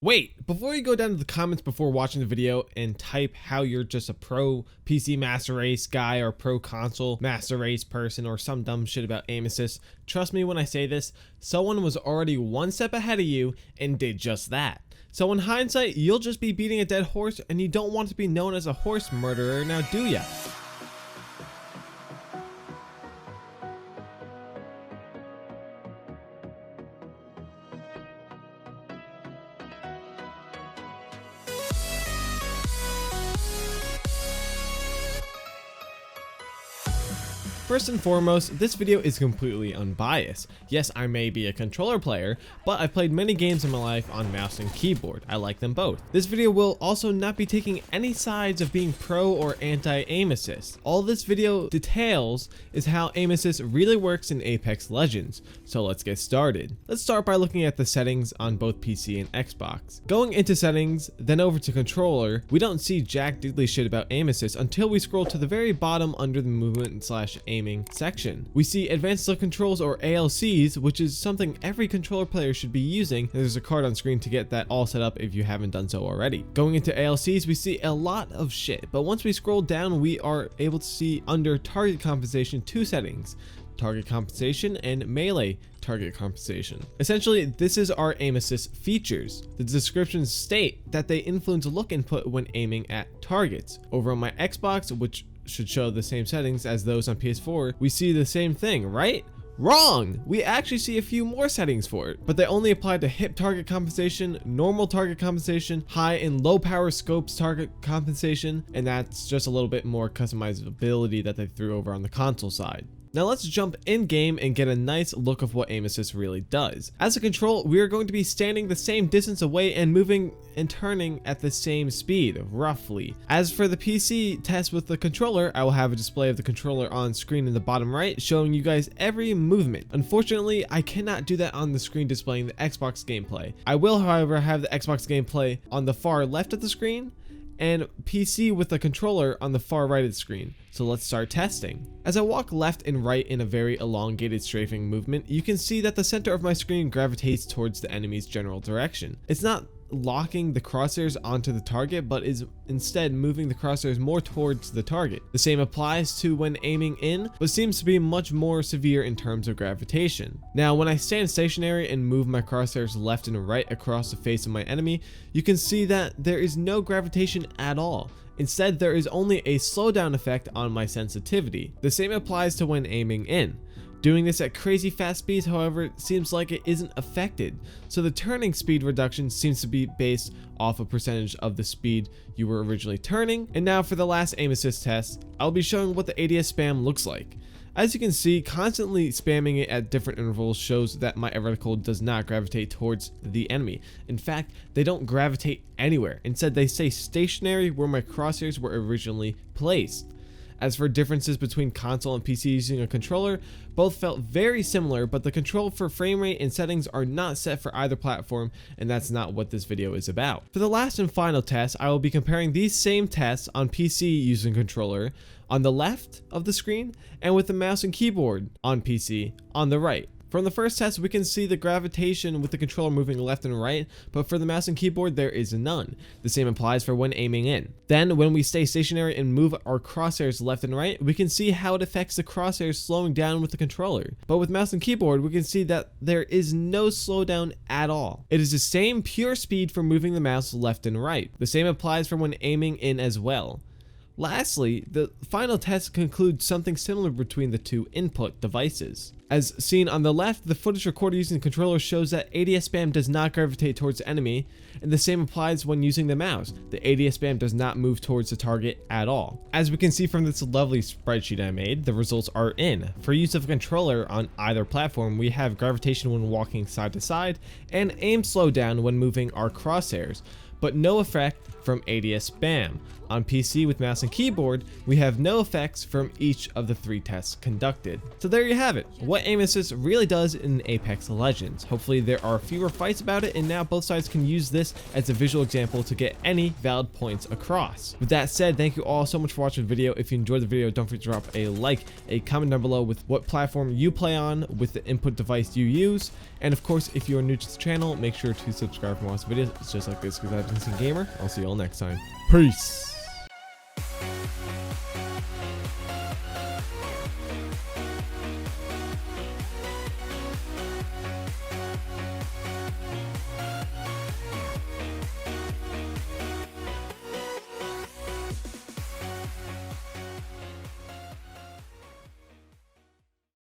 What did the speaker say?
Wait, before you go down to the comments before watching the video and type how you're just a pro PC Master Race guy or pro console Master Race person or some dumb shit about aim assist, trust me when I say this, someone was already one step ahead of you and did just that. So in hindsight, you'll just be beating a dead horse and you don't want to be known as a horse murderer, now do ya? First and foremost, this video is completely unbiased. Yes, I may be a controller player, but I've played many games in my life on mouse and keyboard. I like them both. This video will also not be taking any sides of being pro or anti-aim assist. All this video details is how aim assist really works in Apex Legends. So let's get started. Let's start by looking at the settings on both PC and Xbox. Going into settings, then over to controller, we don't see jack diddly shit about aim assist until we scroll to the very bottom under the movement/aiming section. We see advanced look controls or ALCs, which is something every controller player should be using. There's a card on screen to get that all set up if you haven't done so already. Going into ALCs, we see a lot of shit, but once we scroll down, we are able to see under target compensation two settings: target compensation and melee target compensation. Essentially, this is our aim assist features. The descriptions state that they influence look input when aiming at targets. Over on my Xbox, which should show the same settings as those on PS4, we see the same thing, right? Wrong! We actually see a few more settings for it, but they only apply to hip target compensation, normal target compensation, high and low power scopes target compensation, and that's just a little bit more customizability that they threw over on the console side. Now let's jump in game and get a nice look of what aim assist really does. As a control, we are going to be standing the same distance away and moving and turning at the same speed, roughly. As for the PC test with the controller, I will have a display of the controller on screen in the bottom right, showing you guys every movement. Unfortunately, I cannot do that on the screen displaying the Xbox gameplay. I will, however, have the Xbox gameplay on the far left of the screen and PC with the controller on the far right of the screen. So let's start testing. As I walk left and right in a very elongated strafing movement, you can see that the center of my screen gravitates towards the enemy's general direction. It's not locking the crosshairs onto the target, but is instead moving the crosshairs more towards the target. The same applies to when aiming in, but seems to be much more severe in terms of gravitation. Now, when I stand stationary and move my crosshairs left and right across the face of my enemy, you can see that there is no gravitation at all. Instead, there is only a slowdown effect on my sensitivity. The same applies to when aiming in. Doing this at crazy fast speeds, however, seems like it isn't affected, so the turning speed reduction seems to be based off a percentage of the speed you were originally turning. And now for the last aim assist test, I'll be showing what the ADS spam looks like. As you can see, constantly spamming it at different intervals shows that my reticle does not gravitate towards the enemy. In fact, they don't gravitate anywhere. Instead, they stay stationary where my crosshairs were originally placed. As for differences between console and PC using a controller, both felt very similar, but the control for frame rate and settings are not set for either platform, and that's not what this video is about. For the last and final test, I will be comparing these same tests on PC using controller on the left of the screen and with the mouse and keyboard on PC on the right. From the first test, we can see the gravitation with the controller moving left and right, but for the mouse and keyboard, there is none. The same applies for when aiming in. Then, when we stay stationary and move our crosshairs left and right, we can see how it affects the crosshairs slowing down with the controller. But with mouse and keyboard, we can see that there is no slowdown at all. It is the same pure speed for moving the mouse left and right. The same applies for when aiming in as well. Lastly, the final test concludes something similar between the two input devices. As seen on the left, the footage recorded using the controller shows that ADS spam does not gravitate towards the enemy, and the same applies when using the mouse. The ADS spam does not move towards the target at all. As we can see from this lovely spreadsheet I made, the results are in. For use of a controller on either platform, we have gravitation when walking side to side, and aim slowdown when moving our crosshairs, but no effect from ADS spam. On PC with mouse and keyboard, we have no effects from each of the three tests conducted. So there you have it. What what aim assist really does in Apex Legends. Hopefully there are fewer fights about it, and now both sides can use this as a visual example to get any valid points across. With that said, thank you all so much for watching the video. If you enjoyed the video, don't forget to drop a like, a comment down below with what platform you play on with the input device you use, and of course, if you are new to the channel, make sure to subscribe for more videos just like this, because I've been Gamer. I'll see you all next time. Peace.